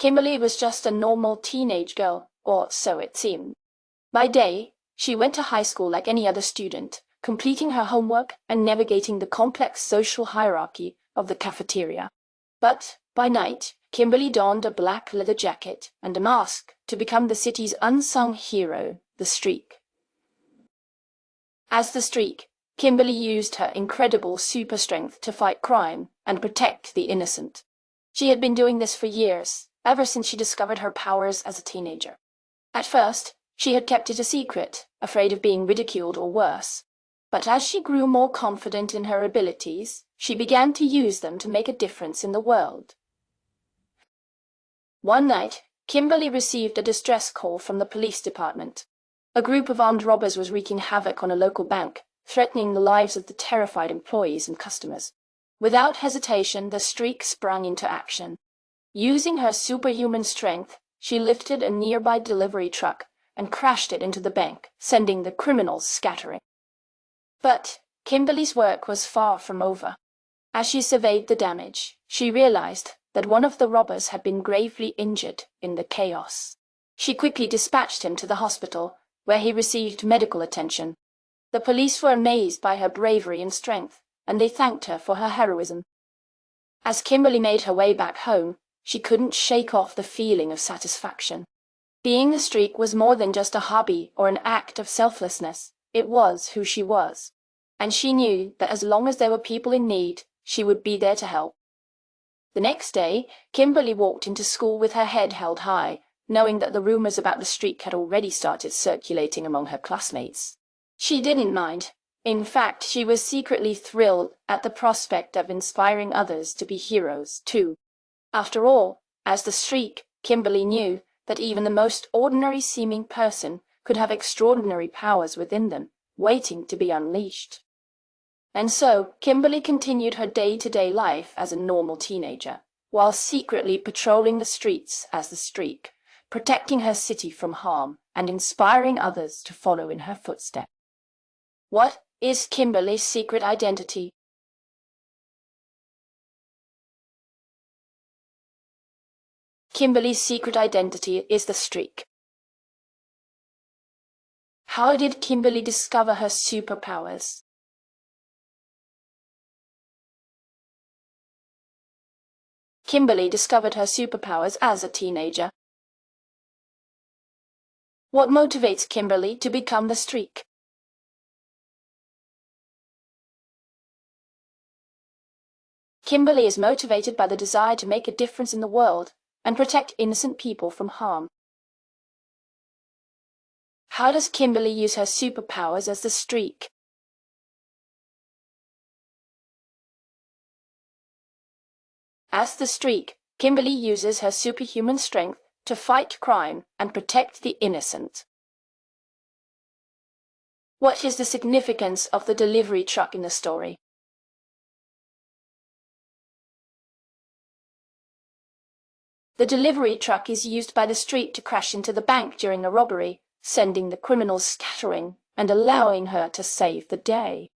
Kimberly was just a normal teenage girl, or so it seemed. By day, she went to high school like any other student, completing her homework and navigating the complex social hierarchy of the cafeteria. But by night, Kimberly donned a black leather jacket and a mask to become the city's unsung hero, the Streak. As the Streak, Kimberly used her incredible super strength to fight crime and protect the innocent. She had been doing this for years, ever since she discovered her powers as a teenager. At first, she had kept it a secret, afraid of being ridiculed or worse. But as she grew more confident in her abilities, she began to use them to make a difference in the world. One night, Kimberly received a distress call from the police department. A group of armed robbers was wreaking havoc on a local bank, threatening the lives of the terrified employees and customers. Without hesitation, the Streak sprang into action. Using her superhuman strength, she lifted a nearby delivery truck and crashed it into the bank, sending the criminals scattering. But Kimberly's work was far from over. As she surveyed the damage, she realized that one of the robbers had been gravely injured in the chaos. She quickly dispatched him to the hospital, where he received medical attention. The police were amazed by her bravery and strength, and they thanked her for her heroism. As Kimberly made her way back home, she couldn't shake off the feeling of satisfaction. Being the Streak was more than just a hobby or an act of selflessness. It was who she was. And she knew that as long as there were people in need, she would be there to help. The next day, Kimberly walked into school with her head held high, knowing that the rumors about the Streak had already started circulating among her classmates. She didn't mind. In fact, she was secretly thrilled at the prospect of inspiring others to be heroes, too. After all, as the Streak, Kimberly knew that even the most ordinary-seeming person could have extraordinary powers within them, waiting to be unleashed. And so, Kimberly continued her day-to-day life as a normal teenager, while secretly patrolling the streets as the Streak, protecting her city from harm and inspiring others to follow in her footsteps. What is Kimberly's secret identity? Kimberly's secret identity is the Streak. How did Kimberly discover her superpowers? Kimberly discovered her superpowers as a teenager. What motivates Kimberly to become the Streak? Kimberly is motivated by the desire to make a difference in the world and protect innocent people from harm. How does Kimberly use her superpowers as the Streak? As the Streak, Kimberly uses her superhuman strength to fight crime and protect the innocent. What is the significance of the delivery truck in the story? The delivery truck is used by the Streak to crash into the bank during a robbery, sending the criminals scattering and allowing her to save the day.